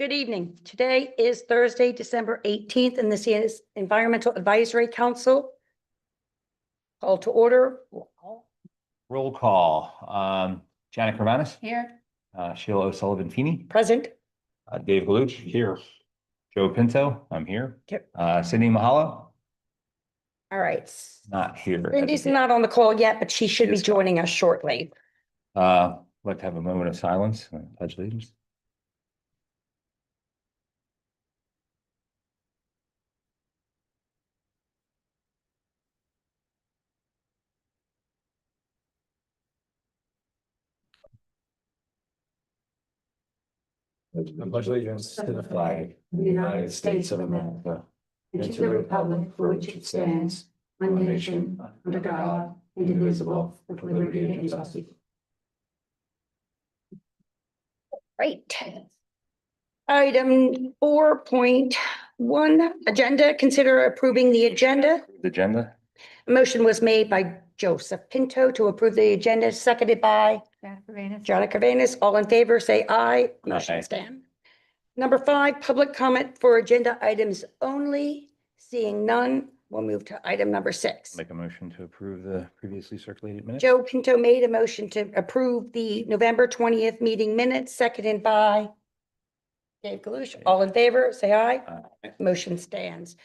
Good evening. Today is Thursday, December 18th, and this is Environmental Advisory Council. Call to order. Roll call. Janet Carmanis, Here. Sheila O'Sullivan Feeney, Present. Dave Galuch here, Joe Pinto, I'm here, Yep. Sydney Mahalo, All right. not here. Cindy's not on the call yet, but she should be joining us shortly. Like to have a moment of silence, pledge allegiance. I pledge allegiance to the flag of the United States of America and to the republic for which it stands, one nation, under God, indivisible, with liberty and justice. Right. Item 4.1, agenda. Consider approving the agenda. The agenda. A motion was made by Joseph Pinto to approve the agenda, seconded by Johnny Carvanis. All in favor, say aye. Motion stand. Number 5, public comment for agenda items only. Seeing none, we'll move to item number 6. Make a motion to approve the previously circulated minutes. Joe Pinto made a motion to approve the November 20th meeting minutes, seconded by Dave Galuch. All in favor, say aye. Motion stands.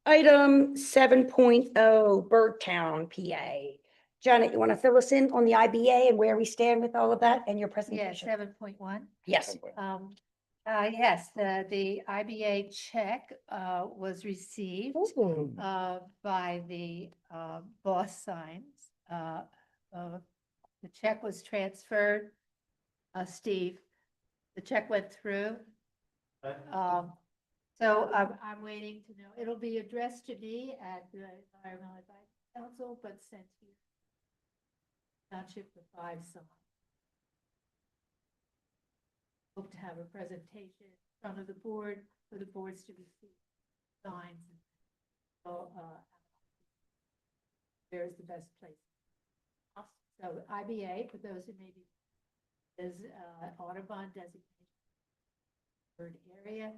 Item 7.0, Birdtown, PA. Janet, you want to fill us in on the IBA and where we stand with all of that and your Yeah, presentation? 7.1. Yes. Yes, the IBA check was received by the Boss Signs. The check was transferred. Steve, the check went through. So I'm waiting to know. It'll be addressed to me at the Environmental Advisory Council, but sent to Township for 5 someone. Hope to have a presentation in front of the board for the boards to receive signs. So, there's the best place. So IBA, for those who may be, is Audubon designation bird area.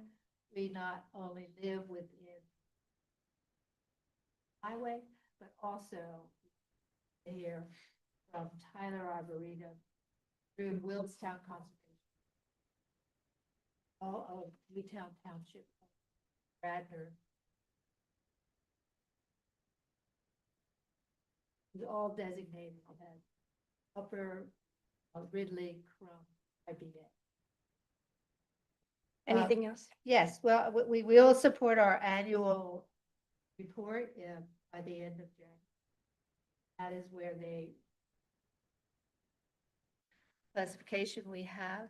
We not only live within highway, but also here from Tyler Arboretum through Willstown Conservation, all of Newtown Township, Radnor. Is all designated as Upper Ridley Crum IBA. Anything else? Yes, well, we will support our annual report by the end of January. That is where the classification we have,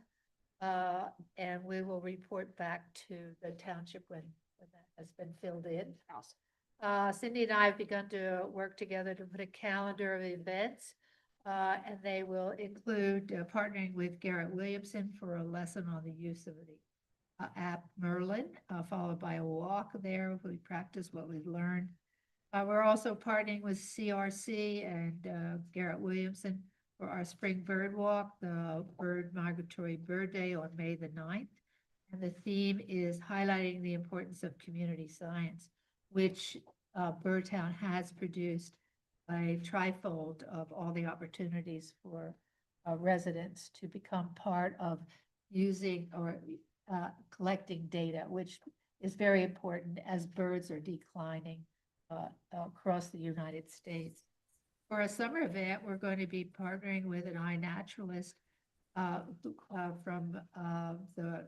and we will report back to the township when that has been filled in. Cindy and I have begun to work together to put a calendar of events, and they will include partnering with Garrett Williamson for a lesson on the use of the app Merlin, followed by a walk there. We practice what we've learned. We're also partnering with CRC and Garrett Williamson for our spring bird walk, the Migratory Bird Day on May the 9th. And the theme is highlighting the importance of community science, which Birdtown has produced a trifold of all the opportunities for residents to become part of using or collecting data, which is very important as birds are declining across the United States. For a summer event, we're going to be partnering with an iNaturalist from the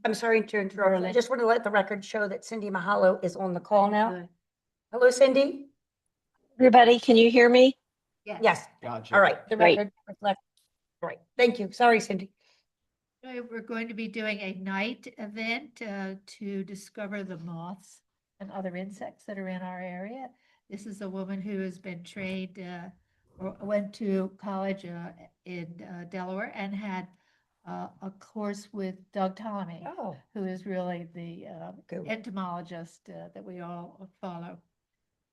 I'm sorry to interrupt. I just want to let the record show that Cindy Mahalo is on the call now. Hello, Cindy. Everybody, can you hear me? Yes. Gotcha. All right. The Great. record reflects. Right. Thank you. Sorry, Cindy. We're going to be doing a night event to discover the moths and other insects that are in our area. This is a woman who has been trained or went to college in Delaware and had a course with Doug Ptolemy, who is really the entomologist that we all follow.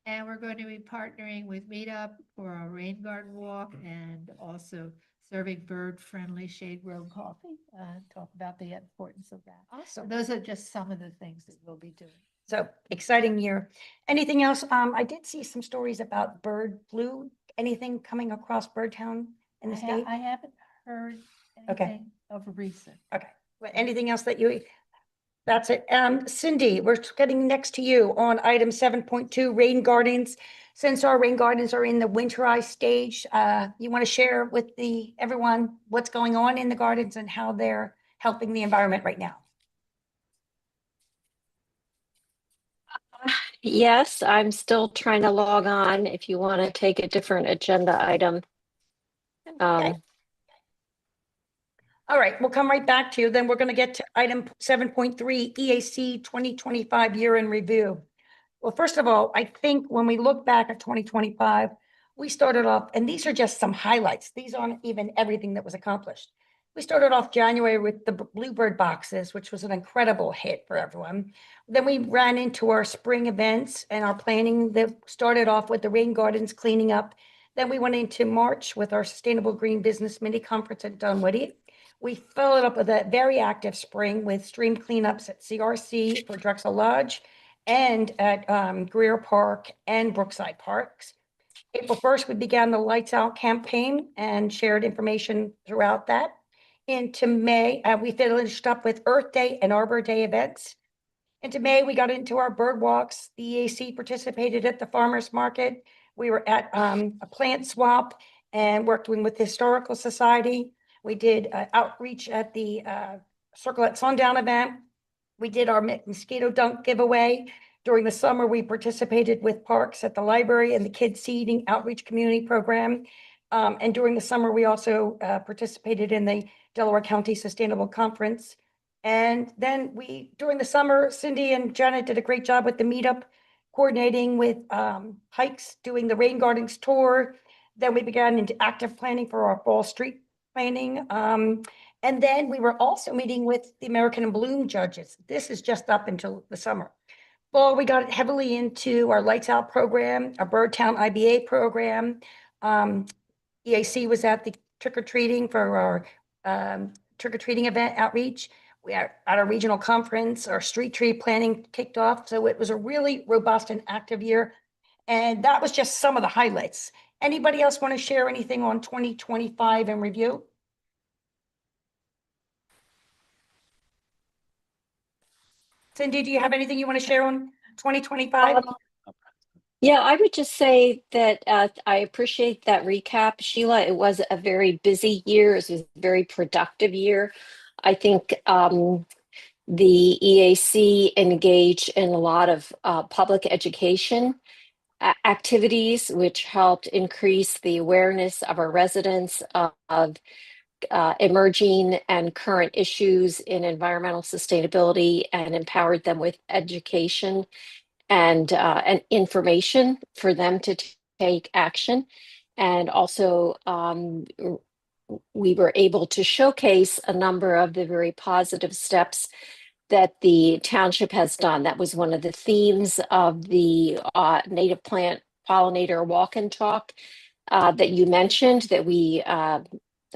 And we're going to be partnering with Meetup for our rain garden walk and also serving bird-friendly shade-grown coffee, talk about the importance of that. Awesome. Those are just some of the things that we'll be doing. So exciting year. Anything else? I did see some stories about bird flu. Anything coming across Birdtown in the state? I haven't heard Okay. anything of recent. Okay. Well, anything else that you, that's it. Cindy, we're getting next to you on item 7.2, rain gardens. Since our rain gardens are in the winterized stage, you want to share with everyone what's going on in the gardens and how they're helping the environment right now? Yes, I'm still trying to log on if you want to take a different agenda item. Okay. All right, we'll come right back to you. Then we're going to get to item 7.3, EAC 2025 year in review. Well, first of all, I think when we look back at 2025, we started off, and these are just some highlights. These aren't even everything that was accomplished. We started off January with the Bluebird boxes, which was an incredible hit for everyone. Then we ran into our spring events and our planning that started off with the rain gardens cleaning up. Then we went into March with our Sustainable Green Business Mini Conference at Dunwoody. We followed up with a very active spring with stream cleanups at CRC for Drexel Lodge and at Greer Park and Brookside Parks. April 1st, we began the Lights Out campaign and shared information throughout that. Into May, we finished up with Earth Day and Arbor Day events. Into May, we got into our bird walks. The EAC participated at the farmers market. We were at a plant swap and working with the Historical Society. We did outreach at the Circle at Sundown event. We did our mosquito dunk giveaway. During the summer, we participated with parks at the library and the kids seeding outreach community program. And during the summer, we also participated in the Delaware County Sustainable Conference. And then during the summer, Cindy and Janet did a great job with the meetup, coordinating with hikes, doing the rain gardens tour. Then we began into active planning for our fall street planning. And then we were also meeting with the American and Bloom judges. This is just up until the summer. Well, we got heavily into our Lights Out program, our Birdtown IBA program. EAC was at the trick-or-treating for our trick-or-treating event outreach. We are at our regional conference, our street tree planning kicked off. So it was a really robust and active year. And that was just some of the highlights. Anybody else want to share anything on 2025 in review? Cindy, do you have anything you want to share on 2025? Yeah, I would just say that I appreciate that recap, Sheila. It was a very busy year. It was a very productive year. I think the EAC engaged in a lot of public education activities, which helped increase the awareness of our residents of emerging and current issues in environmental sustainability and empowered them with education and information for them to take action. And also, we were able to showcase a number of the very positive steps that the township has done. That was one of the themes of the native plant pollinator walk and talk that you mentioned that we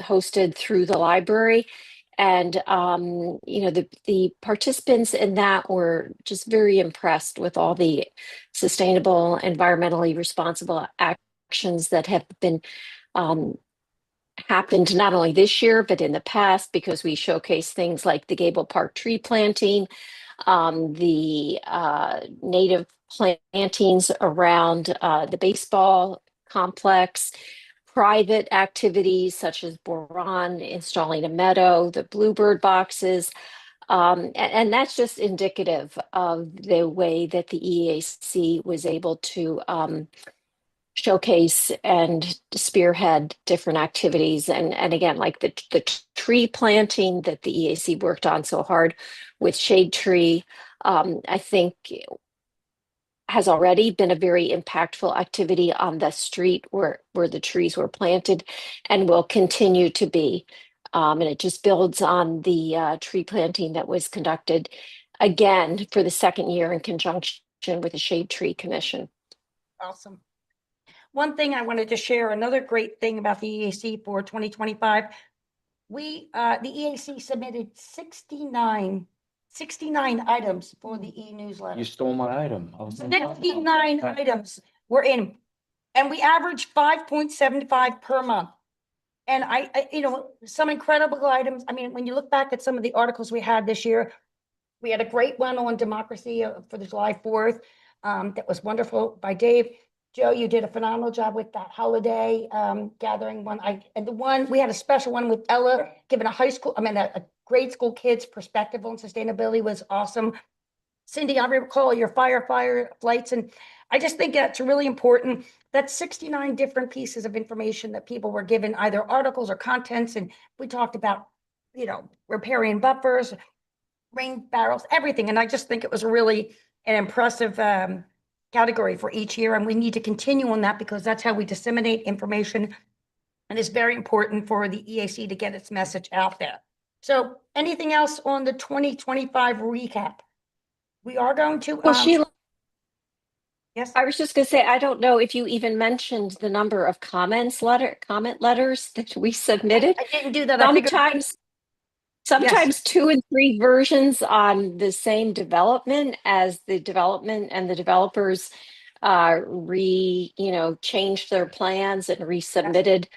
hosted through the library. And, the participants in that were just very impressed with all the sustainable, environmentally responsible actions that have been happened not only this year, but in the past, because we showcase things like the Gable Park tree planting, the native plantings around the baseball complex, private activities such as boron, installing a meadow, the bluebird boxes. And that's just indicative of the way that the EAC was able to showcase and spearhead different activities. And again, like the tree planting that the EAC worked on so hard with Shade Tree, I think has already been a very impactful activity on the street where the trees were planted and will continue to be. And it just builds on the tree planting that was conducted again for the second year in conjunction with the Shade Tree Commission. Awesome. one thing I wanted to share, another great thing about the EAC for 2025. The EAC submitted 69 items for the e-newsletter. You stole my item. 69 items were in, and we averaged 5.75 per month. And some incredible items. I mean, when you look back at some of the articles we had this year, we had a great one on democracy for the July 4th. That was wonderful by Dave. Joe, you did a phenomenal job with that holiday gathering one. We had a special one with Ella, giving a grade school kids perspective on sustainability was awesome. Cindy, I recall your fire flights, and I just think that's really important. That's 69 different pieces of information that people were given, either articles or contents. And we talked about, riparian buffers, rain barrels, everything. And I just think it was really an impressive category for each year. And we need to continue on that because that's how we disseminate information. And it's very important for the EAC to get its message out there. So anything else on the 2025 recap? We are going to. Well, Sheila, yes. I was just going to say, I don't know if you even mentioned the number of comment letters that we submitted. I didn't do that. Sometimes 2 and 3 versions on the same development as the development and the developers changed their plans and resubmitted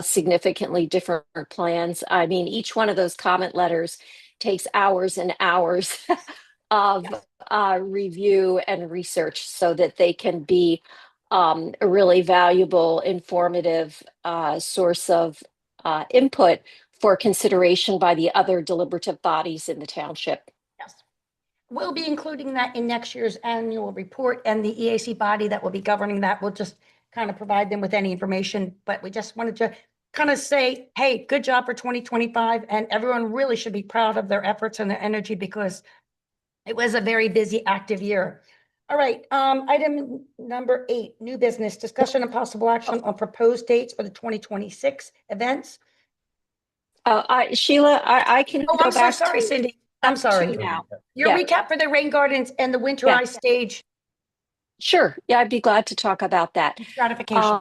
significantly different plans. I mean, each one of those comment letters takes hours and hours of review and research so that they can be a really valuable, informative source of input for consideration by the other deliberative bodies in the township. Yes. We'll be including that in next year's annual report, and the EAC body that will be governing that will just kind of provide them with any information. But we just wanted to kind of say, hey, good job for 2025. And everyone really should be proud of their efforts and their energy because it was a very busy, active year. All right, item number 8, new business, discussion and possible action on proposed dates for the 2026 events. Sheila, I can Oh, go I'm so back sorry, to Cindy. I'm sorry. now. Your Yeah. recap for the rain gardens and the Winterize stage Sure. Yeah, I'd be glad to talk about that. stratification.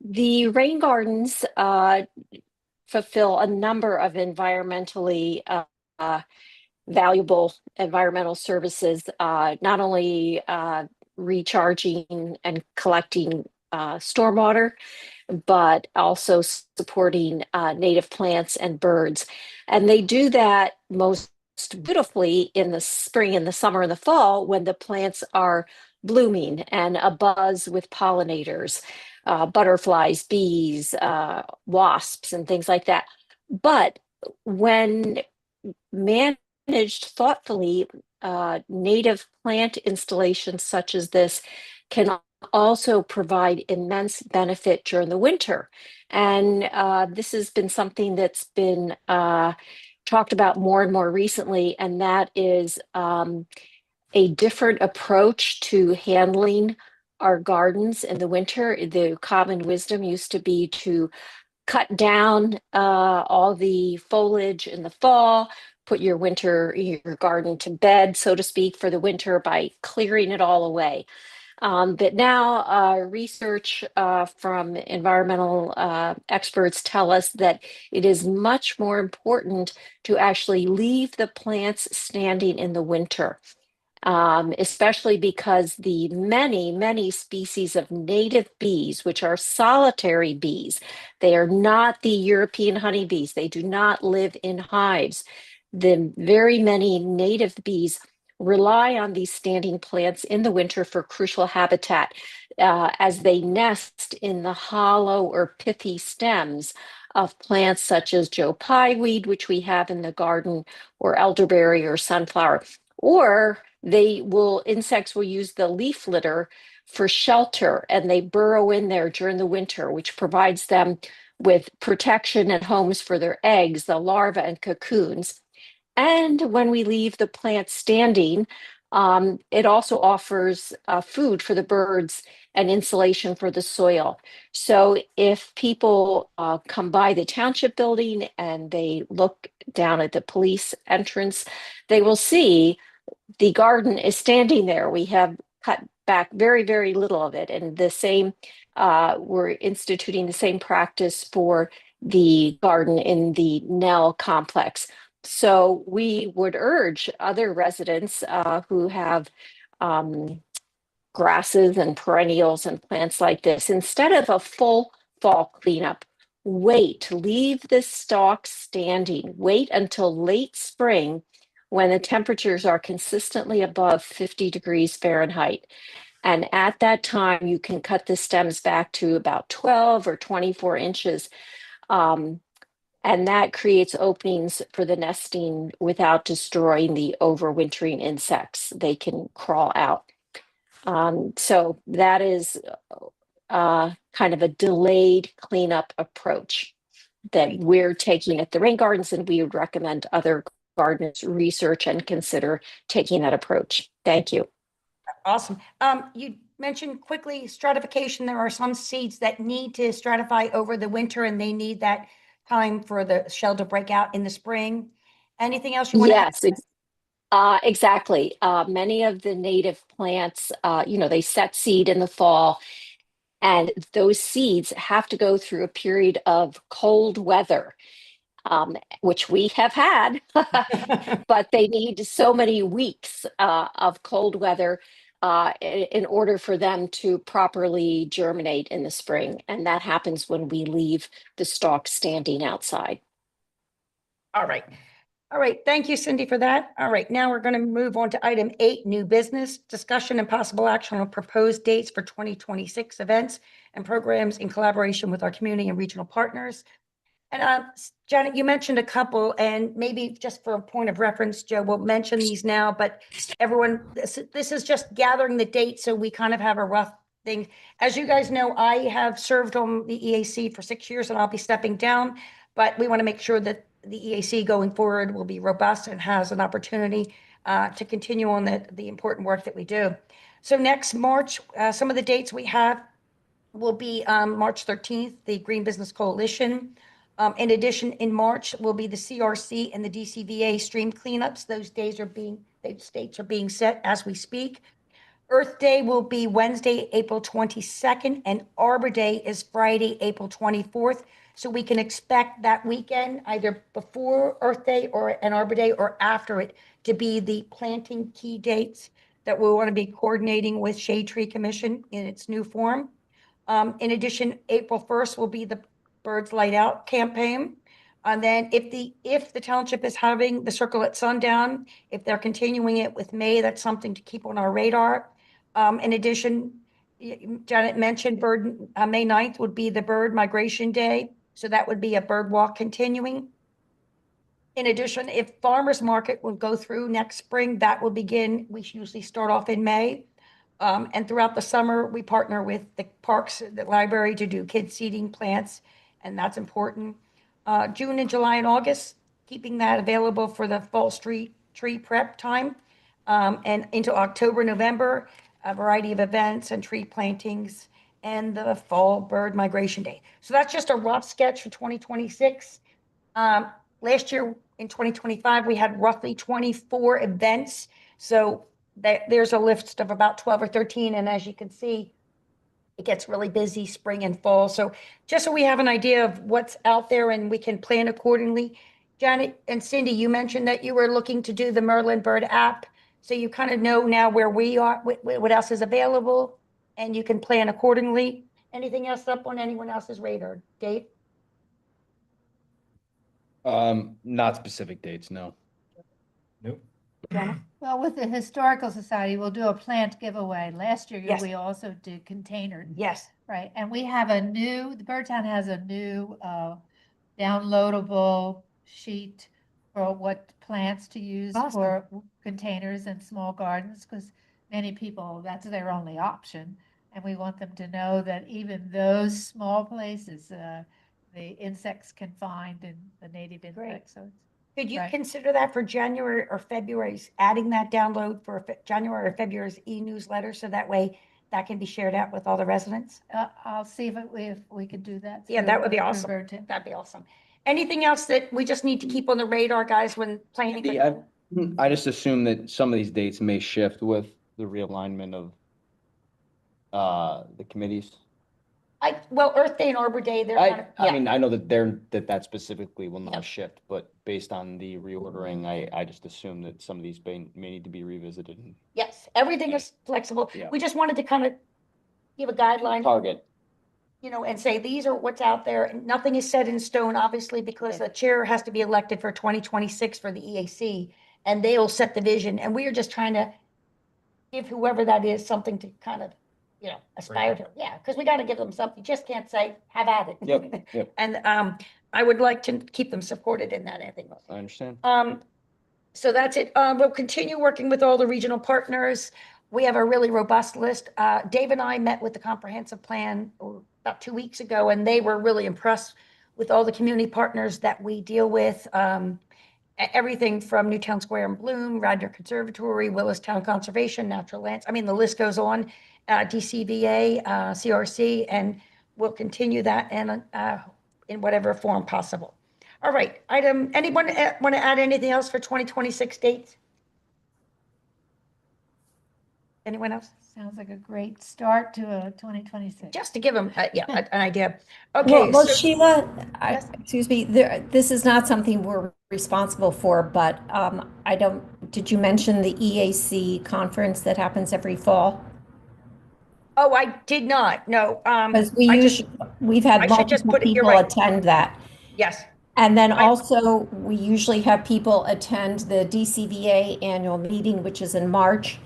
The rain gardens fulfill a number of environmentally valuable environmental services, not only recharging and collecting stormwater, but also supporting native plants and birds. And they do that most beautifully in the spring, in the summer, and the fall when the plants are blooming and abuzz with pollinators, butterflies, bees, wasps, and things like that. But when managed thoughtfully, native plant installations such as this can also provide immense benefit during the winter. And this has been something that's been talked about more and more recently, and that is a different approach to handling our gardens in the winter. The common wisdom used to be to cut down all the foliage in the fall, put your garden to bed, so to speak, for the winter by clearing it all away. But now research from environmental experts tell us that it is much more important to actually leave the plants standing in the winter, especially because the many species of native bees, which are solitary bees, they are not the European honeybees. They do not live in hives. The very many native bees rely on these standing plants in the winter for crucial habitat as they nest in the hollow or pithy stems of plants such as Joe Pyeweed, which we have in the garden, or elderberry or sunflower. Or insects will use the leaf litter for shelter, and they burrow in there during the winter, which provides them with protection and homes for their eggs, the larvae and cocoons. And when we leave the plant standing, it also offers food for the birds and insulation for the soil. So if people come by the township building and they look down at the police entrance, they will see the garden is standing there. We have cut back very, very little of it. And the same, we're instituting the same practice for the garden in the Nell complex. So we would urge other residents who have grasses and perennials and plants like this, instead of a full fall cleanup, leave the stalks standing, wait until late spring when the temperatures are consistently above 50 degrees Fahrenheit. And at that time, you can cut the stems back to about 12 or 24 inches. And that creates openings for the nesting without destroying the overwintering insects. They can crawl out. So that is kind of a delayed cleanup approach that we're taking at the rain gardens, and we would recommend other gardeners research and consider taking that approach. Thank you. Awesome. You mentioned quickly stratification. There are some seeds that need to stratify over the winter and they need that time for the shell to break out in the spring. Anything else you want to add? Yes, exactly. Many of the native plants, they set seed in the fall, and those seeds have to go through a period of cold weather, which we have had, but they need so many weeks of cold weather in order for them to properly germinate in the spring. And that happens when we leave the stalk standing outside. All right. All right. Thank you, Cindy, for that. All right. Now we're going to move on to item 8, new business, discussion and possible action on proposed dates for 2026 events and programs in collaboration with our community and regional partners. And Janet, you mentioned a couple, and maybe just for a point of reference, Joe, we'll mention these now, but everyone, this is just gathering the dates so we kind of have a rough thing. As you guys know, I have served on the EAC for 6 years and I'll be stepping down, but we want to make sure that the EAC going forward will be robust and has an opportunity to continue on the important work that we do. So next March, some of the dates we have will be March 13th, the Green Business Coalition. In addition, in March will be the CRC and the DCVA stream cleanups. Those dates are being set as we speak. Earth Day will be Wednesday, April 22nd, and Arbor Day is Friday, April 24th. So we can expect that weekend, either before Earth Day or an Arbor Day or after it, to be the planting key dates that we want to be coordinating with Shade Tree Commission in its new form. In addition, April 1st will be the Birds Light Out campaign. And then if the township is having the Circle at Sundown, if they're continuing it with May, that's something to keep on our radar. In addition, Janet mentioned May 9th would be the Bird Migration Day. So that would be a bird walk continuing. In addition, if Farmers Market will go through next spring, that will begin. We usually start off in May. And throughout the summer, we partner with the parks, the library to do kid seeding plants, and that's important. June and July and August, keeping that available for the fall street tree prep time. And into October, November, a variety of events and tree plantings and the fall bird migration day. So that's just a rough sketch for 2026. Last year in 2025, we had roughly 24 events. So there's a list of about 12 or 13. And as you can see, it gets really busy spring and fall. So just so we have an idea of what's out there and we can plan accordingly. Janet and Cindy, you mentioned that you were looking to do the Merlin Bird app. So you kind of know now where we are, what else is available, and you can plan accordingly. Anything else up on anyone else's radar? Dave? Not specific dates, no. Nope. Jenna? Well, with the Historical Society, we'll do a plant giveaway. Last year, Yes. we also did container. Yes. Right, and we have the Birdtown has a new downloadable sheet for what plants to use Awesome. for containers and small gardens, because many people, that's their only option. And we want them to know that even those small places, the insects can find and the native Great. insects. So Could you Right. consider that for January or February's, adding that download for January or February's e-newsletter, so that way that can be shared out with all the residents? I'll see if we could do that. Yeah, that would be through awesome. Birdtown. That'd be awesome. Anything else that we just need to keep on the radar, guys, when planning? I just assume that some of these dates may shift with the realignment of The committees. Well, Earth Day and Arbor Day, they're kind of, I mean, I know that that specifically will Yeah. not shift, but based on the reordering, I just assume that some of these may need to be revisited. yes, everything is flexible. Yeah. We just wanted to kind of give a guideline, Target. and say, these are what's out there. And nothing is set in stone, obviously, because the chair has to be elected for 2026 for the EAC, and they'll set the vision. And we are just trying to give whoever that is something to kind of, aspire to. Yeah, because we got to give them something. You just can't say, have at it. Yep. And I would like to keep them supported in that, I think. I understand. So that's it. We'll continue working with all the regional partners. We have a really robust list. Dave and I met with the comprehensive plan about 2 weeks ago, and they were really impressed with all the community partners that we deal with. Everything from Newtown Square and Bloom, Radnor Conservatory, Willistown Conservation, Natural Lands. I mean, the list goes on. DCVA, CRC, and we'll continue that and in whatever form possible. All right, anyone want to add anything else for 2026 dates? Anyone else? Sounds like a great start to 2026. Just to give them, an idea. Okay. Well, so- Sheila, Yes. excuse me, this is not something we're responsible for, but did you mention the EAC conference that happens every fall? Oh, I did not, no. Because we've I had should just multiple put it- you're people right. attend that. Yes, And then also, we usually have people attend the DCVA annual meeting, which is in March.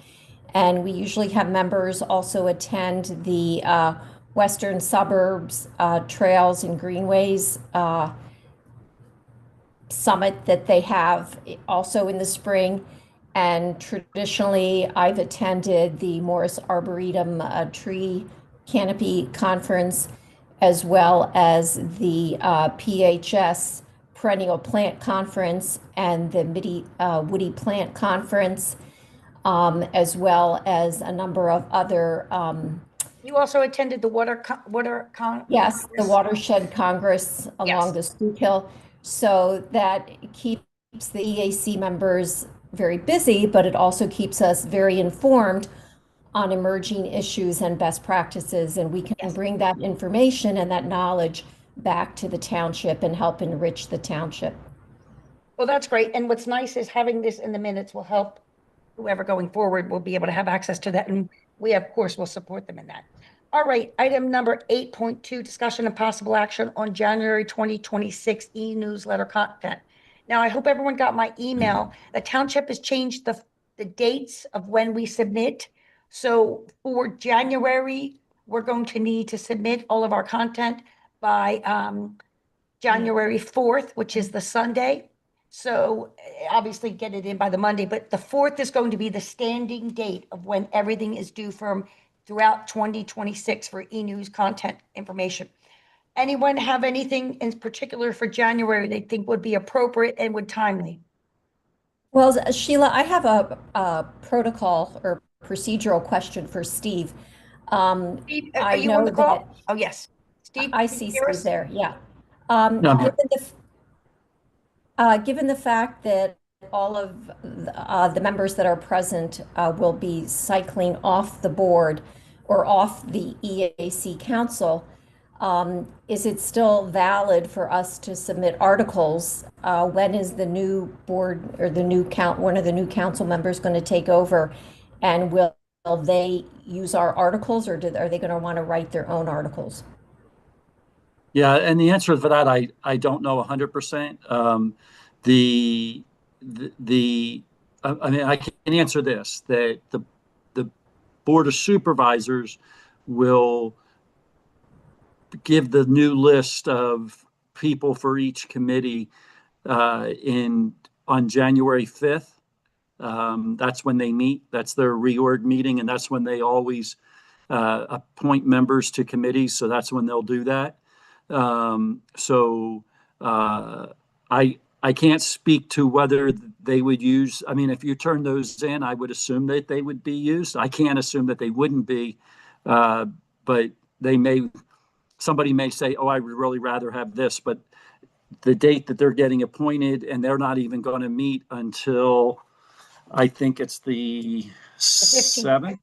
And we usually have members also attend the Western Suburbs Trails and Greenways Summit that they have also in the spring. And traditionally, I've attended the Morris Arboretum Tree Canopy Conference, as well as the PHS Perennial Plant Conference and the Woody Plant Conference, as well as a number of other, you also attended the water yes, the Watershed Congress along the Schuylkill. So that keeps the EAC members very busy, but it also keeps us very informed on emerging issues and best practices. And we can bring that information and that knowledge back to the township and help enrich the township. Well, that's great. And what's nice is having this in the minutes will help whoever going forward will be able to have access to that. And we, of course, will support them in that. All right, item number 8.2, discussion and possible action on January 2026 e-newsletter content. Now, I hope everyone got my email. The township has changed the dates of when we submit. So for January, we're going to need to submit all of our content by January 4th, which is the Sunday. So obviously get it in by the Monday, but the 4th is going to be the standing date of when everything is due from throughout 2026 for e-news content information. Anyone have anything in particular for January they think would be appropriate and would timely? Well, Sheila, I have a protocol or procedural question for Steve. Steve, are you on the call? Oh, yes. Steve, I can see you hear Steve us? there, yeah. No, I'm here. Given the fact that all of the members that are present will be cycling off the board or off the EAC council, is it still valid for us to submit articles? When is the new board or one of the new council members going to take over? And will they use our articles, or are they going to want to write their own articles? Yeah, and the answer for that, I don't know 100%. I mean, I can answer this, that the Board of Supervisors will give the new list of people for each committee on January 5th. That's when they meet. That's their reorg meeting, and that's when they always appoint members to committees. So that's when they'll do that. I can't speak to whether they would use, I mean, if you turn those in, I would assume that they would be used. I can't assume that they wouldn't be, but somebody may say, oh, I would really rather have this, but the date that they're getting appointed, and they're not even going to meet until, I think it's the 15th. 7th.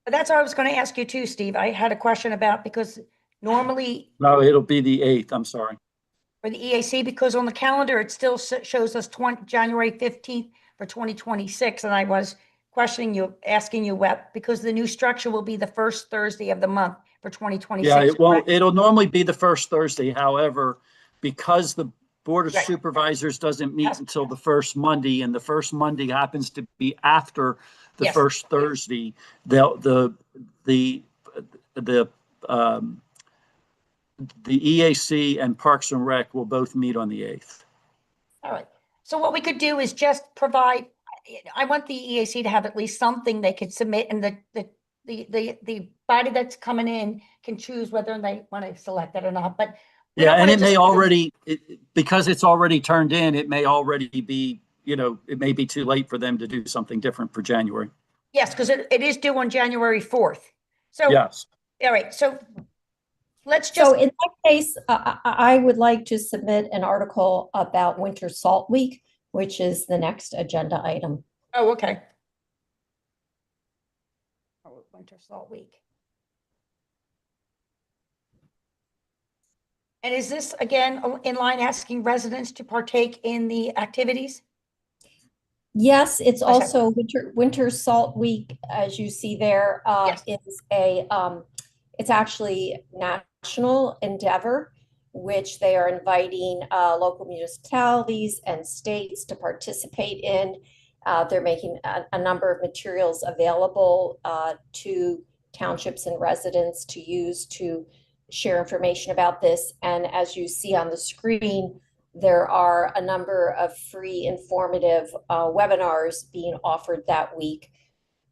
But that's what I was going to ask you too, Steve. I had a question about, because normally No, it'll be the 8th, I'm sorry. for the EAC, because on the calendar, it still shows us January 15th for 2026. And I was questioning you, asking you what, because the new structure will be the first Thursday of the month for 2026. Yeah, it won't, correct? it'll normally be the first Thursday. However, because the Board of Right. Supervisors doesn't meet Yes. until the first Monday, and the first Monday happens to be after the Yes. first Thursday, the EAC and Parks and Rec will both meet on the 8th. All right. So what we could do is just provide, I want the EAC to have at least something they could submit, and the body that's coming in can choose whether they want to select it or not, but. we Yeah, don't and wanna it may just- already, because it's already turned in, it may already be, it may be too late for them to do something different for January. Yes, because it is due on January 4th. So, Yes. all right, so let's So just, in that case, I would like to submit an article about Winter Salt Week, which is the next agenda item. oh, okay. Oh, Winter Salt Week. And is this again in line asking residents to partake in the activities? Yes, it's Okay. also Winter Salt Week, as you see there, Yes. is it's actually national endeavor, which they are inviting local municipalities and states to participate in. They're making a number of materials available to townships and residents to use to share information about this. And as you see on the screen, there are a number of free informative webinars being offered that week,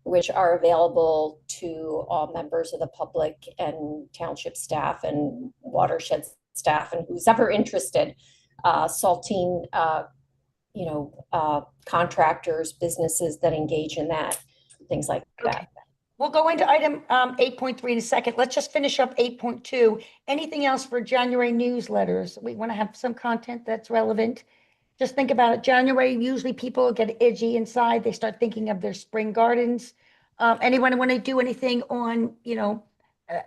which are available to all members of the public and township staff and watershed staff and who's ever interested, salting, contractors, businesses that engage in that, things like that. We'll go into item 8.3 in a second. Let's just finish up 8.2. Anything else for January newsletters? We want to have some content that's relevant. Just think about it. January, usually people get itchy inside. They start thinking of their spring gardens. Anyone want to do anything on,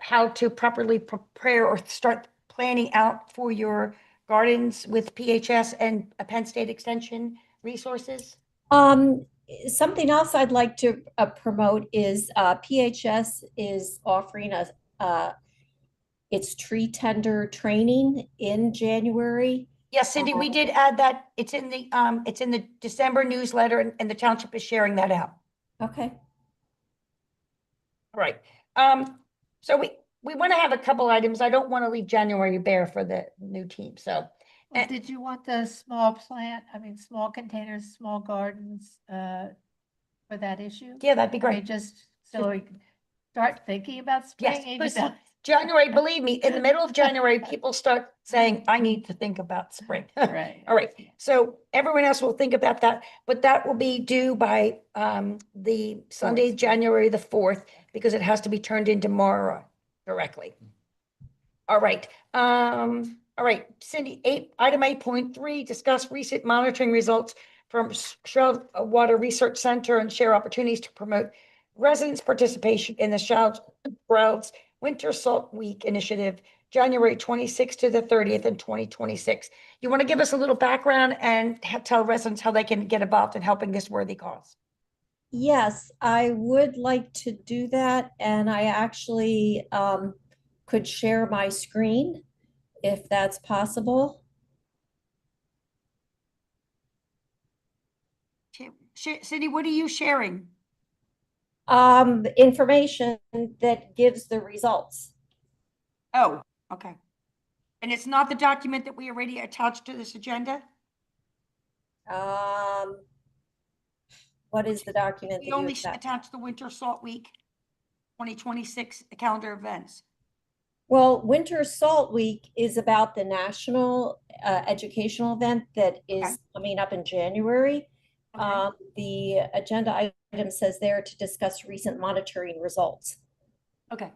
how to properly prepare or start planning out for your gardens with PHS and a Penn State Extension resources? Something else I'd like to promote is PHS is offering its tree tender training in January. Yes, Cindy, we did add that. It's in the December newsletter, and the township is sharing that out. Okay. Right. So we want to have a couple items. I don't want to leave January bare for the new team, so. Well, did you want the small containers, small gardens, for that issue? Yeah, that'd be I mean, great. just so we can start thinking about spring, Yes, even because though. January, believe me, in the middle of January, people start saying, I need to think about spring. Right. All right, so everyone else will think about that, but that will be due by the Sunday, January the 4th, because it has to be turned in tomorrow directly. All right, Cindy, item 8.3, discuss recent monitoring results from Stroud Water Research Center and share opportunities to promote residents' participation in the Stroud's Winter Salt Week initiative, January 26th to the 30th in 2026. You want to give us a little background and tell residents how they can get involved in helping this worthy cause? Yes, I would like to do that, and I actually could share my screen if that's possible. Cindy, what are you sharing? Information that gives the results. Oh, okay. And it's not the document that we already attached to this agenda? What is the document We that you only attached? attached the Winter Salt Week 2026 calendar events. Well, Winter Salt Week is about the national educational event that is Okay. coming up in January. Okay. The agenda item says there to discuss recent monitoring results. Okay.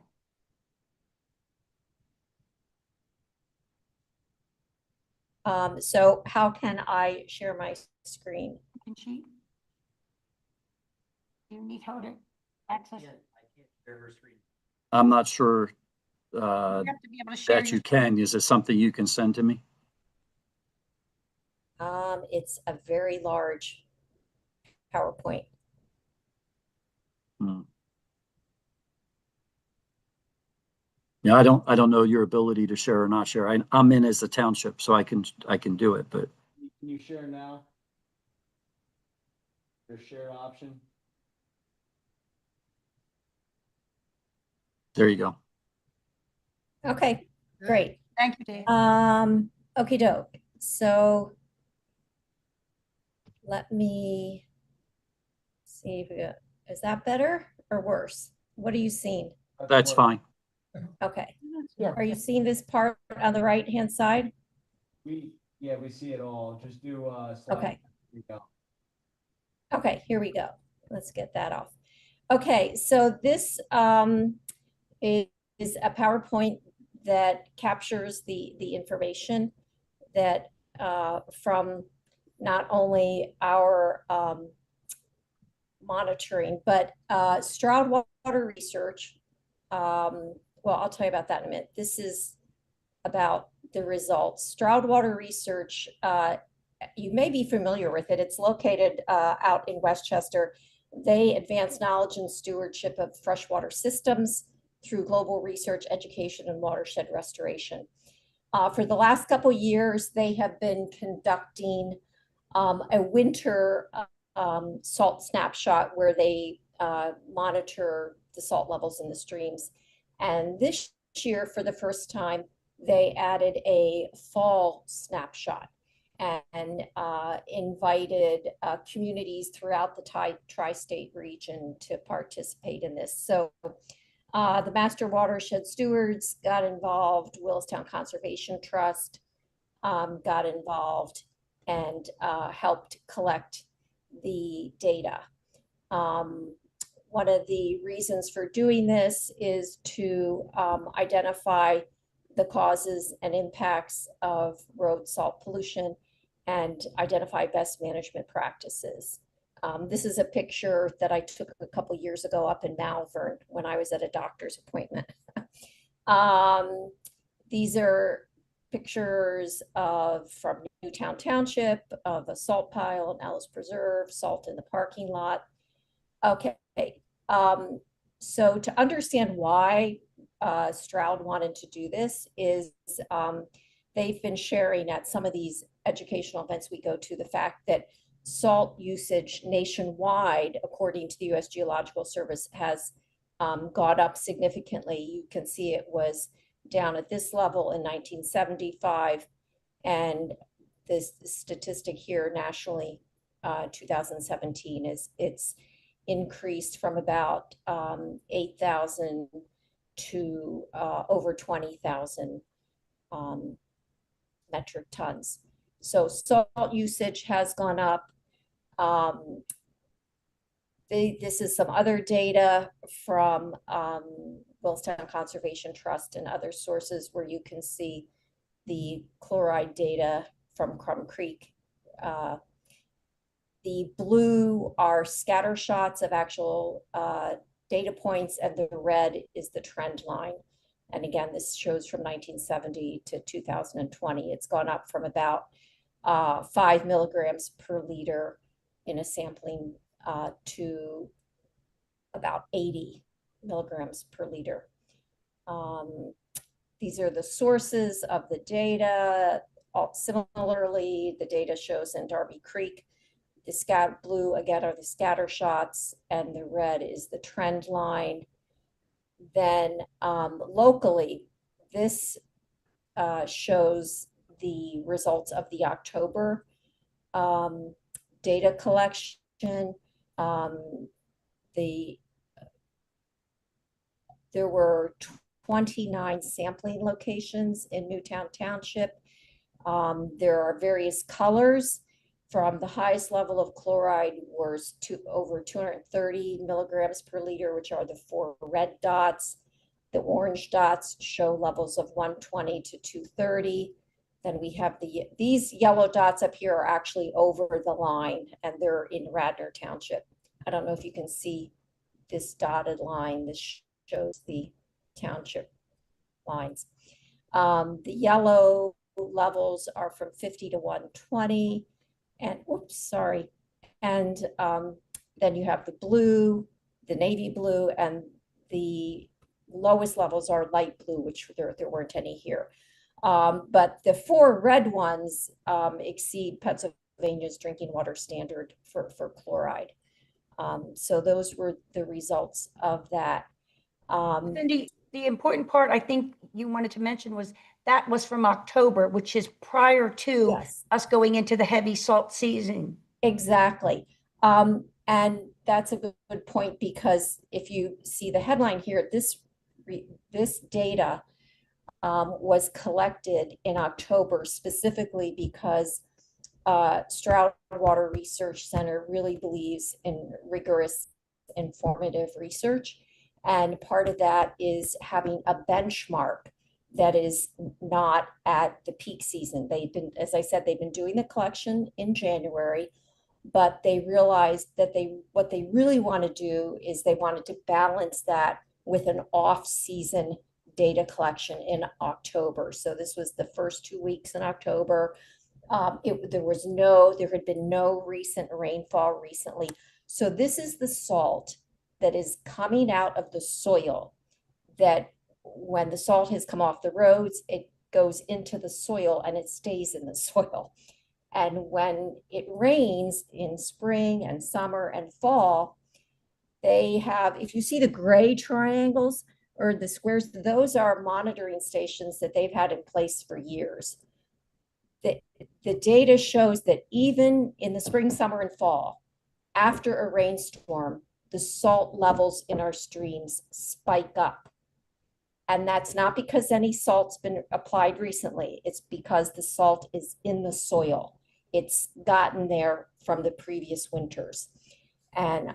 So how can I share my screen? Can she? You need her to access? I'm not sure You have to be able to share that your you can. Is it something you can send to me? It's a very large PowerPoint. Hmm. Yeah, I don't know your ability to share or not share. I'm in as a township, so I can do it, but Can you share now? Your share option? there you go. Okay, Good. great. Thank you, Dave. Okie doke. So let me see if we got, is that better or worse? What are you seeing? That's fine. Okay. Yeah. Are you seeing this part on the right-hand side? We see it all. Just do, Okay. Here we go. Okay, here we go. Let's get that off. Okay, so this is a PowerPoint that captures the information that from not only our monitoring, but Stroud Water Research. Well, I'll tell you about that in a minute. This is about the results. Stroud Water Research, you may be familiar with it. It's located out in Westchester. They advance knowledge and stewardship of freshwater systems through global research, education, and watershed restoration. For the last couple years, they have been conducting a winter salt snapshot where they monitor the salt levels in the streams. And this year, for the first time, they added a fall snapshot and invited communities throughout the tri-state region to participate in this. So the Master Watershed Stewards got involved, Willistown Conservation Trust got involved and helped collect the data. One of the reasons for doing this is to identify the causes and impacts of road salt pollution and identify best management practices. This is a picture that I took a couple years ago up in Malvern when I was at a doctor's appointment. These are pictures from Newtown Township of a salt pile in Ellis Preserve, salt in the parking lot. Okay, so to understand why Stroud wanted to do this is they've been sharing at some of these educational events we go to the fact that salt usage nationwide, according to the U.S. Geological Service, has gone up significantly. You can see it was down at this level in 1975, and this statistic here nationally, 2017, is it's increased from about 8,000 to over 20,000 metric tons. So salt usage has gone up. This is some other data from Willistown Conservation Trust and other sources where you can see the chloride data from Crum Creek. The blue are scatter shots of actual data points, and the red is the trend line. And again, this shows from 1970 to 2020. It's gone up from about 5 milligrams per liter in a sampling to about 80 milligrams per liter. These are the sources of the data. Similarly, the data shows in Darby Creek. The blue again are the scatter shots, and the red is the trend line. Then locally, this shows the results of the October data collection. There were 29 sampling locations in Newtown Township. There are various colors. From the highest level of chloride was over 230 milligrams per liter, which are the 4 red dots. The orange dots show levels of 120 to 230. Then we have these yellow dots up here are actually over the line, and they're in Radnor Township. I don't know if you can see this dotted line. This shows the township lines. The yellow levels are from 50 to 120, and oops, sorry. And then you have the blue, the navy blue, and the lowest levels are light blue, which there weren't any here. But the 4 red ones exceed Pennsylvania's drinking water standard for chloride. So those were the results of that. Cindy, the important part I think you wanted to mention was that was from October, which is prior to Yes, us going into the heavy salt season. exactly. And that's a good point, because if you see the headline here, this data was collected in October specifically because Stroud Water Research Center really believes in rigorous, informative research. And part of that is having a benchmark that is not at the peak season. They've been, as I said, they've been doing the collection in January, but they realized that what they really want to do is they wanted to balance that with an off-season data collection in October. So this was the first 2 weeks in October. There had been no recent rainfall recently. So this is the salt that is coming out of the soil, that when the salt has come off the roads, it goes into the soil and it stays in the soil. And when it rains in spring and summer and fall, they have, if you see the gray triangles or the squares, those are monitoring stations that they've had in place for years. The data shows that even in the spring, summer, and fall, after a rainstorm, the salt levels in our streams spike up. And that's not because any salt's been applied recently. It's because the salt is in the soil. It's gotten there from the previous winters. And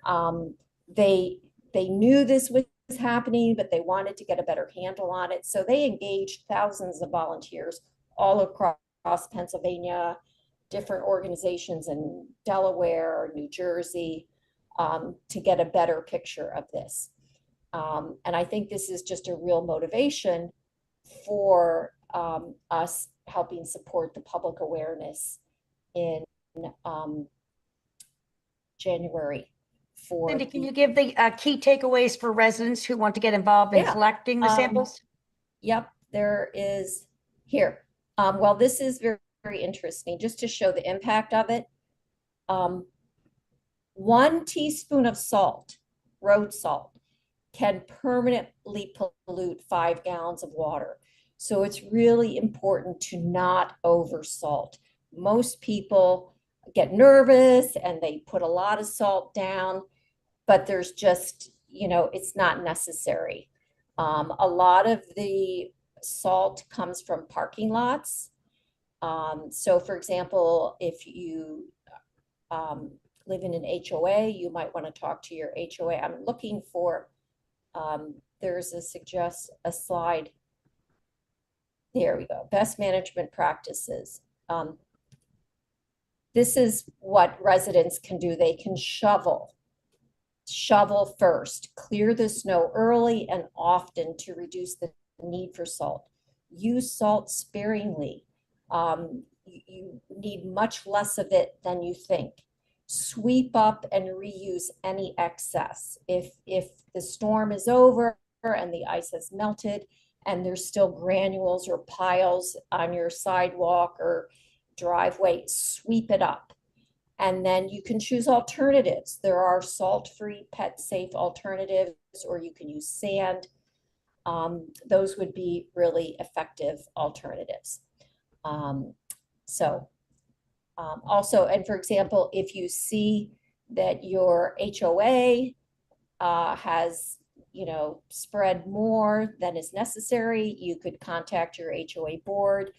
they knew this was happening, but they wanted to get a better handle on it. So they engaged thousands of volunteers all across Pennsylvania, different organizations in Delaware, New Jersey, to get a better picture of this. And I think this is just a real motivation for us helping support the public awareness in January. Cindy, can you give the key takeaways for residents who want to get involved in Yeah. collecting the samples? Yep, there is here. Well, this is very, very interesting, just to show the impact of it. 1 teaspoon of salt, road salt, can permanently pollute 5 gallons of water. So it's really important to not over salt. Most people get nervous and they put a lot of salt down, but there's just, it's not necessary. A lot of the salt comes from parking lots. So for example, if you live in an HOA, you might want to talk to your HOA. I'm looking for, there's a slide. There we go, best management practices. This is what residents can do. They can shovel first, clear the snow early and often to reduce the need for salt. Use salt sparingly. You need much less of it than you think. Sweep up and reuse any excess. If the storm is over and the ice has melted and there's still granules or piles on your sidewalk or driveway, sweep it up. And then you can choose alternatives. There are salt-free, pet-safe alternatives, or you can use sand. Those would be really effective alternatives. Also, and for example, if you see that your HOA has, spread more than is necessary, you could contact your HOA board.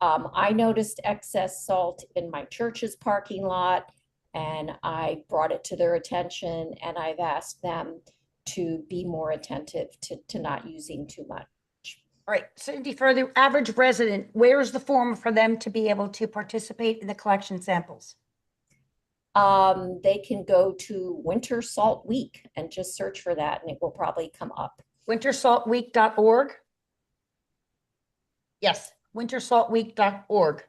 I noticed excess salt in my church's parking lot, and I brought it to their attention, and I've asked them to be more attentive to not using too much. All right, Cindy, for the average resident, where is the form for them to be able to participate in the collection samples? They can go to Winter Salt Week and just search for that, and it will probably come up. wintersaltweek.org. Yes, wintersaltweek.org.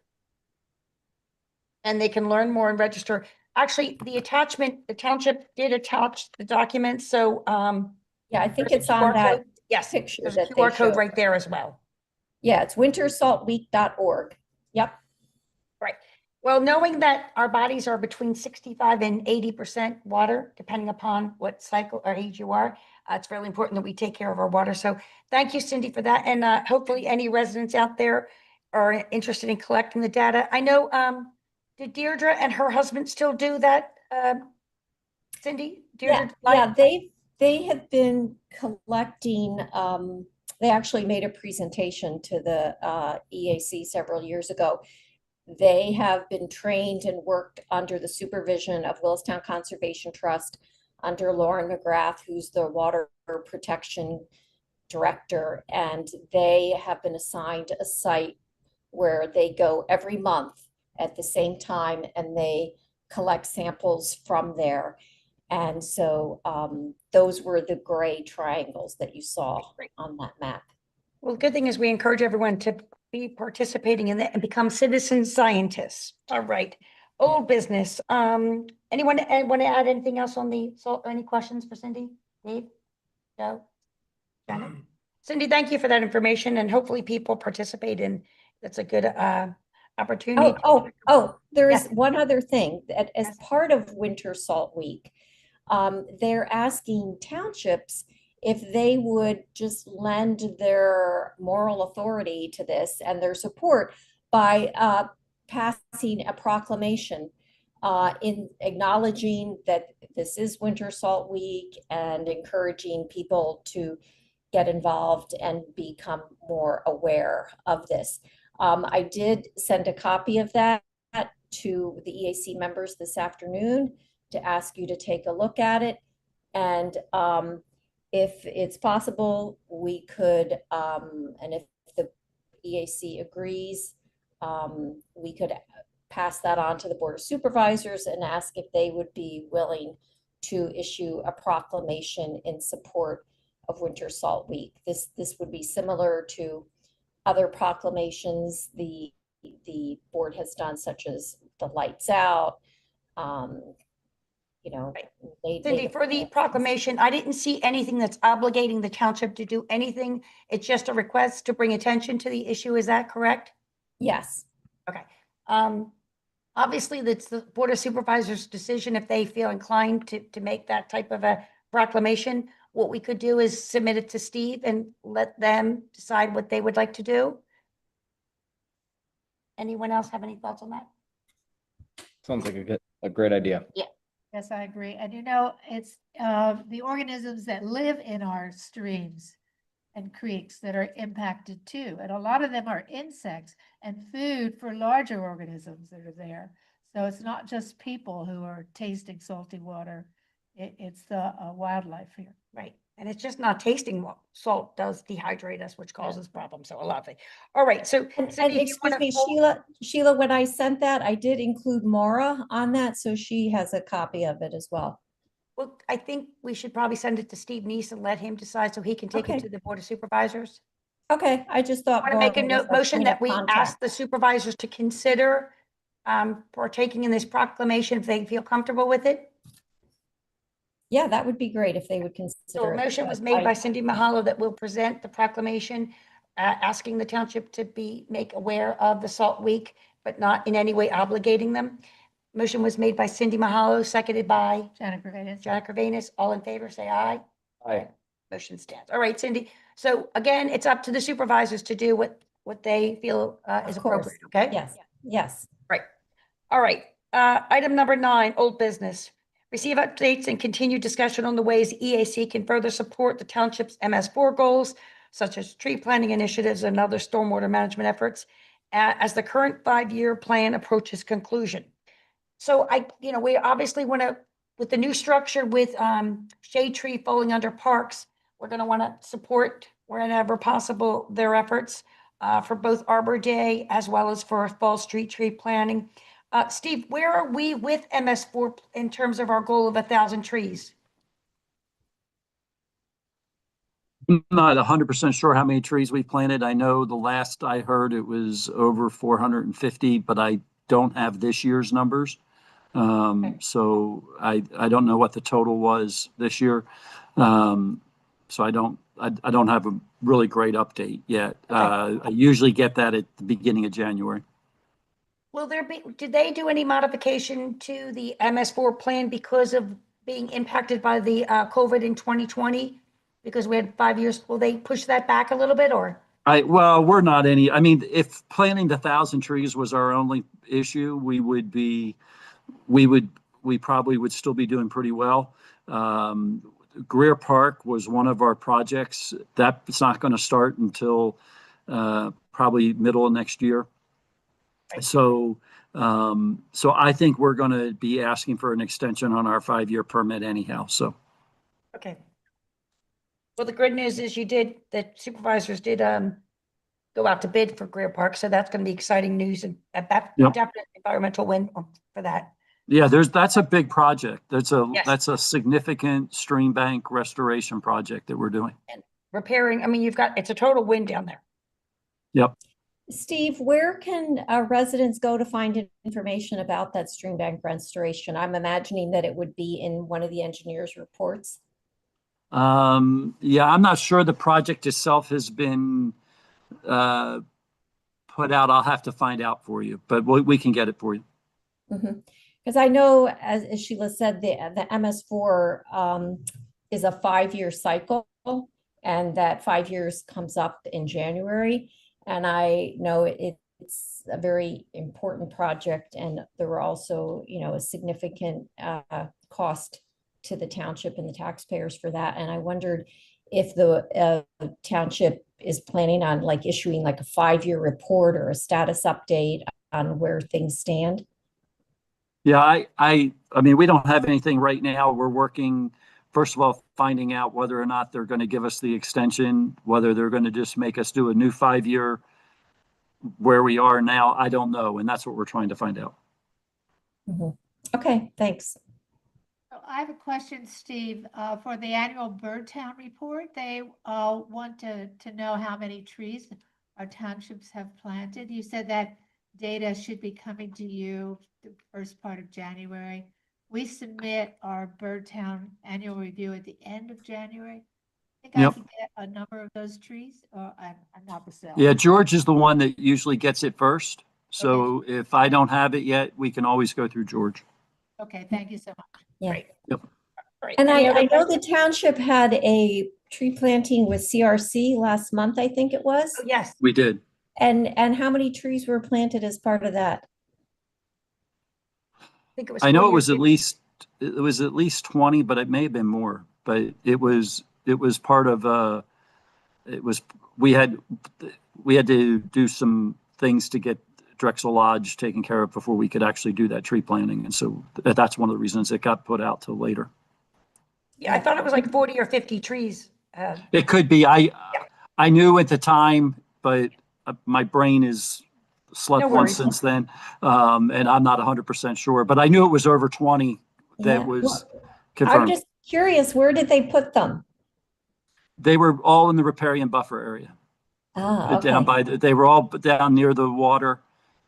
And they can learn more and register. Actually, the attachment, the township did attach the document, so Yeah, I think there's a it's on QR that code. Yes, picture there's a that they QR code showed. right there as well. Yeah, it's wintersaltweek.org. Yep. Right. Well, knowing that our bodies are between 65 and 80% water, depending upon what cycle or age you are, it's really important that we take care of our water. So thank you, Cindy, for that. And hopefully any residents out there are interested in collecting the data. I know, did Deirdre and her husband still do that? Cindy? Deirdre? Yeah, they have been collecting, they actually made a presentation to the EAC several years ago. They have been trained and worked under the supervision of Willistown Conservation Trust under Lauren McGrath, who's the water protection director, and they have been assigned a site where they go every month at the same time and they collect samples from there. And so those were the gray triangles that you saw on that map. Well, the good thing is we encourage everyone to be participating in that and become citizen scientists. All right. Old business. Anyone want to add anything else on the salt or any questions for Cindy? Dave? Joe? Janet? Cindy, thank you for that information and hopefully people participate in. That's a good opportunity. There is Yes. one other thing that as Yes. part of Winter Salt Week, they're asking townships if they would just lend their moral authority to this and their support by passing a proclamation in acknowledging that this is Winter Salt Week and encouraging people to get involved and become more aware of this. I did send a copy of that to the EAC members this afternoon to ask you to take a look at it. And if it's possible, we could, and if the EAC agrees, we could pass that on to the Board of Supervisors and ask if they would be willing to issue a proclamation in support of Winter Salt Week. This would be similar to other proclamations the board has done, such as the lights out, you know. Cindy, for the proclamation, I didn't see anything that's obligating the township to do anything. It's just a request to bring attention to the issue. Is that correct? Yes. Okay. Obviously, that's the Board of Supervisors' decision if they feel inclined to make that type of a proclamation. What we could do is submit it to Steve and let them decide what they would like to do. Anyone else have any thoughts on that? Sounds like a great idea. Yes, I agree. And it's the organisms that live in our streams and creeks that are impacted too. And a lot of them are insects and food for larger organisms that are there. So it's not just people who are tasting salty water. It's the wildlife here. Right. And it's just not tasting well. Salt does dehydrate us, which causes problems. So a lot of things. All right. So And Cindy, if you excuse wanna me, hold- Sheila, when I sent that, I did include Maura on that, so she has a copy of it as well. Well, I think we should probably send it to Steve Neese and let him decide so he can take it Okay. to the Board of Supervisors. Okay, I just thought. Want to make a Maura was note motion point that of we contact. ask the supervisors to consider partaking in this proclamation if they feel comfortable with it. Yeah, that would be great if they would So consider a it. motion was but made by I- Cindy Mahalo that will present the proclamation, asking the township to make aware of the Salt Week, but not in any way obligating them. Motion was made by Cindy Mahalo, seconded by Janet Gervais. Janet Carvanus. All in favor, say aye. Aye. Motion stands. All right, Cindy. So again, it's up to the supervisors to do what they feel is Of course. appropriate, okay? Yes, yes. Right. All right. Item number 9, old business. Receive updates and continue discussion on the ways EAC can further support the township's MS4 goals, such as tree planting initiatives and other stormwater management efforts, as the current 5-year plan approaches conclusion. So we obviously want to, with the new structure with shade tree falling under parks, we're going to want to support wherever possible their efforts for both Arbor Day as well as for fall street tree planting. Steve, where are we with MS4 in terms of our goal of 1,000 trees? I'm not 100% sure how many trees we planted. I know the last I heard it was over 450, but I don't have this year's numbers. So I don't know what the total was this year. So I don't have a really great update yet. I usually get that at the beginning of January. Will there be, did they do any modification to the MS4 plan because of being impacted by the COVID in 2020? Because we had 5 years, will they push that back a little bit or? Well, we're not any, I mean, if planting the 1,000 trees was our only issue, we probably would still be doing pretty well. Greer Park was one of our projects. That's not going to start until probably middle of next year. So I think we're going to be asking for an extension on our 5-year permit anyhow. So. Okay. Well, the good news is the supervisors did go out to bid for Greer Park. So that's going to be exciting news and that definite environmental win for that. Yeah, that's a big project. That's Yes. a significant stream bank restoration project that we're doing. And repairing, I mean, it's a total win down there. Yep. Steve, where can residents go to find information about that stream bank restoration? I'm imagining that it would be in one of the engineer's reports. Yeah, I'm not sure the project itself has been put out. I'll have to find out for you, but we can get it for you. Because I know, as Sheila said, the MS4 is a 5-year cycle, and that 5 years comes up in January. And I know it's a very important project, and there were also, a significant cost to the township and the taxpayers for that. And I wondered if the township is planning on issuing a 5-year report or a status update on where things stand. Yeah, I mean, we don't have anything right now. We're working, first of all, finding out whether or not they're going to give us the extension, whether they're going to just make us do a new 5-year. Where we are now, I don't know. And that's what we're trying to find out. Okay, thanks. I have a question, Steve. For the annual Bird Town report, they want to know how many trees our townships have planted. You said that data should be coming to you the first part of January. We submit our Bird Town annual review at the end of January. I think I can get a number of those trees, or I'm not the seller. Yeah, George is the one that usually gets it first. So if I don't have it yet, we can always go through George. Okay, thank you so much. Yeah. Right. Yep. Right. And Any other I know questions? the township had a tree planting with CRC last month, I think it was. Oh, yes. We did. And how many trees were planted as part of that? I think it was. I know 40 it or was 50. at least 20, but it may have been more. But it was part of we had to do some things to get Drexel Lodge taken care of before we could actually do that tree planting. And so that's one of the reasons it got put out till later. Yeah, I thought it was like 40 or 50 trees. It could be. I knew at the time, but my brain is slept No once worries. since then. And I'm not 100% sure, but I knew it was over 20 that was confirmed. I'm just curious, where did they put them? They were all in the riparian buffer area. Okay. They were all down near the water,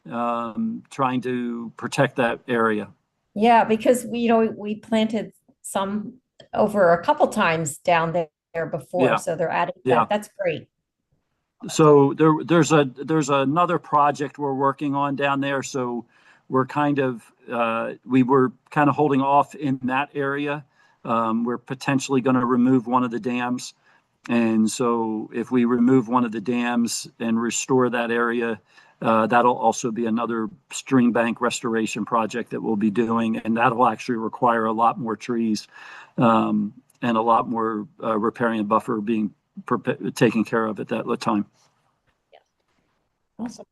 trying to protect that area. Yeah, because we planted some over a couple times down there before, Yeah. so they're adding that. Yeah. That's great. So there's another project we're working on down there. So we're we were kind of holding off in that area. We're potentially going to remove one of the dams. And so if we remove one of the dams and restore that area, that'll also be another stream bank restoration project that we'll be doing. And that'll actually require a lot more trees and a lot more riparian buffer being taken care of at that time. Awesome.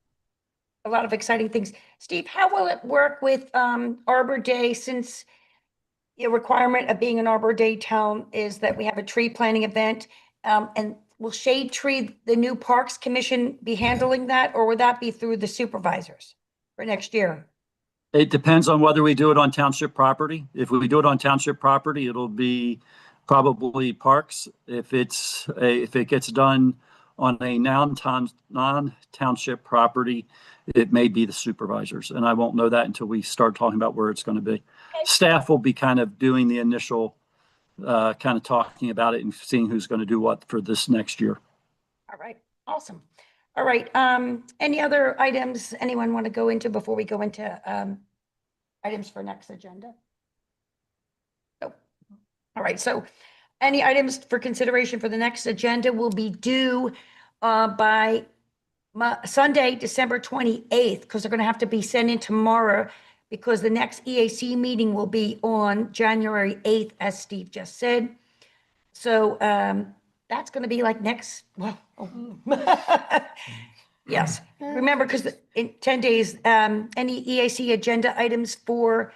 A lot of exciting things. Steve, how will it work with Arbor Day, since a requirement of being an Arbor Day town is that we have a tree planting event? And will Shade Tree, the new Parks Commission, be handling that, or would that be through the supervisors for next year? It depends on whether we do it on township property. If we do it on township property, it'll be probably Parks. If it gets done on a non-township property, it may be the supervisors, and I won't know that until we start talking about where it's going to be. Staff will be kind of doing the initial, kind of talking about it and seeing who's going to do what for this next year. All right, awesome. All right, any other items anyone want to go into before we go into items for next agenda? Nope. All right, so any items for consideration for the next agenda will be due by Sunday, December 28th, because they're going to have to be sent in tomorrow, because the next EAC meeting will be on January 8th, as Steve just said. So that's going to be like next, well, yes, remember, because in 10 days, any EAC agenda items for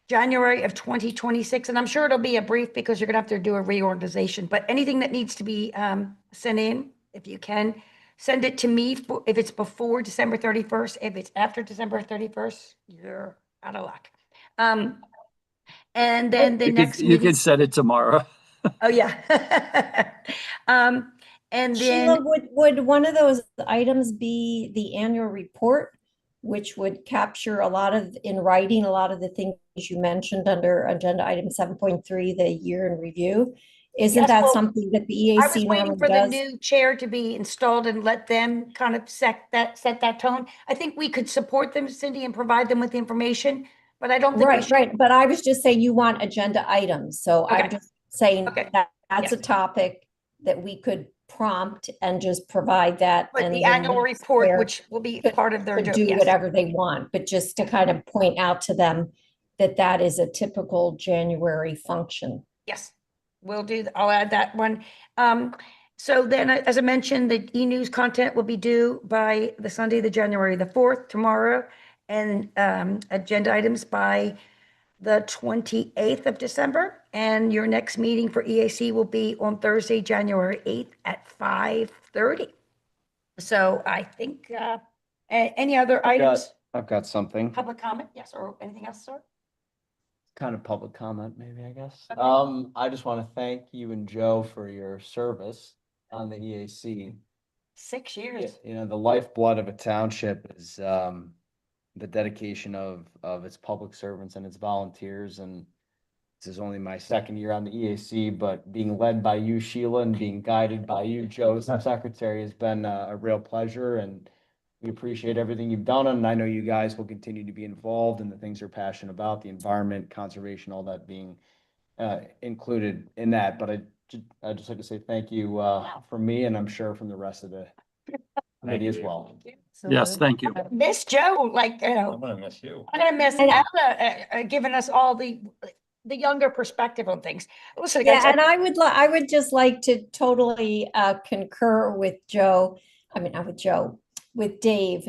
January of 2026, and I'm sure it'll be a brief because you're gonna have to do a reorganization, but anything that needs to be sent in, if you can, send it to me if it's before December 31st. If it's after December 31st, you're out of luck. And then the next You meeting. can send it tomorrow. Oh, yeah. And Sheila, then, would one of those items be the annual report, which would capture a lot of, in writing, a lot of the things you mentioned under agenda item 7.3, the year in review? Isn't Yes, that well, something that the I was EAC waiting normally for the does? new chair to be installed and let them kind of set that tone. I think we could support them, Cindy, and provide them with the information, but I don't think we Right, should. right. But I was just saying you want agenda items. So Okay. I'm just saying Okay. that that's Yes. a topic that we could prompt and just provide that. But and the the annual next report, chair which will be could- part of their could job, do yes. whatever they want, but just to kind of point out to them that that is a typical January function. Yes, we'll do, I'll add that one. So then, as I mentioned, the e-news content will be due by the Sunday, the January the 4th, tomorrow, and agenda items by the 28th of December. And your next meeting for EAC will be on Thursday, January 8th at 5:30. So I think, any other items? I've got something, Public comment, yes, or anything else, sir? kind of public comment, maybe, I guess. Okay. I just want to thank you and Joe for your service on the EAC. 6 years. You know, the lifeblood of a township is the dedication of its public servants and its volunteers. And this is only my second year on the EAC, but being led by you, Sheila, and being guided by you, Joe, as our secretary, has been a real pleasure. And we appreciate everything you've done. And I know you guys will continue to be involved in the things you're passionate about, the environment, conservation, all that being included in that. But I'd just like to say thank you from me, and I'm sure from the rest of the committee as well. Yes, thank you. Miss Joe, like, I'm gonna miss you. I'm gonna miss And- Ella, giving us all the younger perspective on things. Listen, Yeah, guys, and I would just like to totally concur with Joe. I mean, not with Joe, with Dave,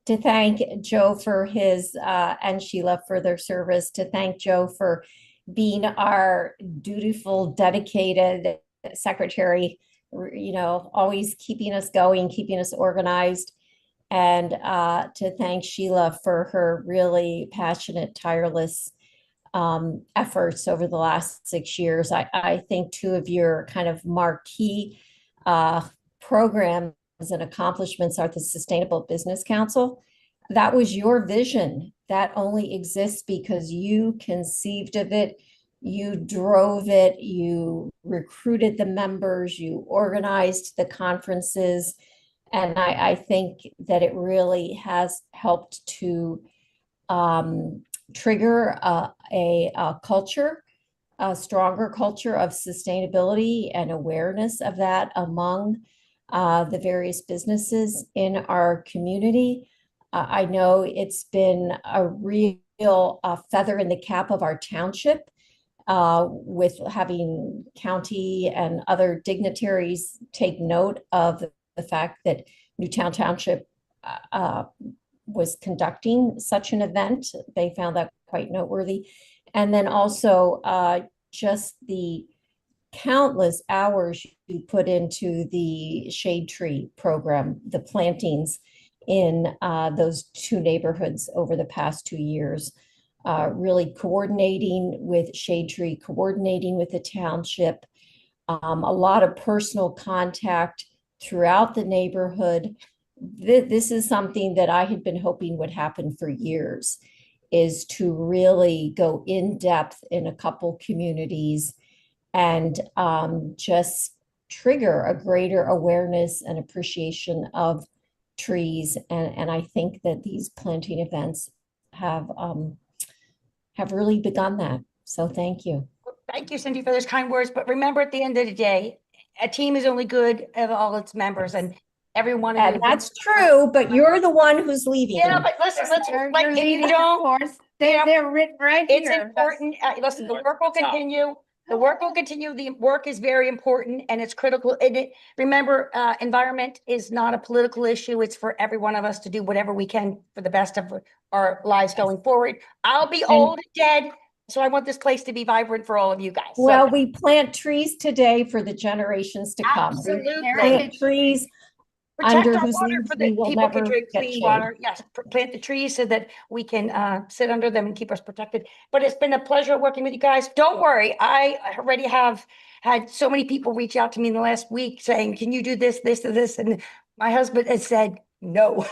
to thank Joe for his and Sheila for their service, to thank Joe for being our dutiful, dedicated secretary, you know, always keeping us going, keeping us organized. And to thank Sheila for her really passionate, tireless efforts over the last 6 years. I think two of your kind of marquee programs and accomplishments are the Sustainable Business Council. That was your vision. That only exists because you conceived of it, you drove it, you recruited the members, you organized the conferences. And I think that it really has helped to trigger a culture, a stronger culture of sustainability and awareness of that among the various businesses in our community. I know it's been a real feather in the cap of our township, with having county and other dignitaries take note of the fact that Newtown Township was conducting such an event. They found that quite noteworthy. And then also just the countless hours you put into the shade tree program, the plantings in those two neighborhoods over the past 2 years. really coordinating with Shade Tree, coordinating with the township, a lot of personal contact throughout the neighborhood. This is something that I had been hoping would happen for years, is to really go in depth in a couple communities and just trigger a greater awareness and appreciation of trees. And I think that these planting events have really begun that. So thank you. Thank you, Cindy, for those kind words. But remember, at the end of the day, a team is only good of all its members, and every one of you. And that's true, but you're the one who's leaving. Yeah, but listen, like, if you don't, They're written right it's here. important. Listen, the work will continue. The work will continue. The work is very important and it's critical. And remember, environment is not a political issue. It's for every one of us to do whatever we can for the best of our lives going forward. I'll be old and dead, so I want this place to be vibrant for all of you guys. So- Well, we plant trees today for the generations to come. We Absolutely. plant trees Protect under our whose water leaves for we the will people can never drink get clean shade. water. Yes, plant the trees so that we can sit under them and keep us protected. But it's been a pleasure working with you guys. Don't worry, I already have had so many people reach out to me in the last week saying, can you do this, this, and this? And my husband has said no.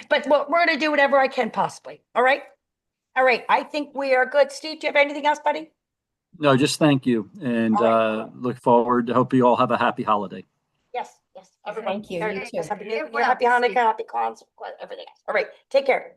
But we're gonna do whatever I can possibly. All right? All right, I think we are good. Steve, do you have anything else, buddy? No, just thank you and All look forward. Hope you all have a happy holiday. Yes, yes. Everyone. Thank you. Merry You Christmas, too. Happy New Year, Well, happy Steve. Hanukkah, happy Kwanzaa, everything else. All right, take care.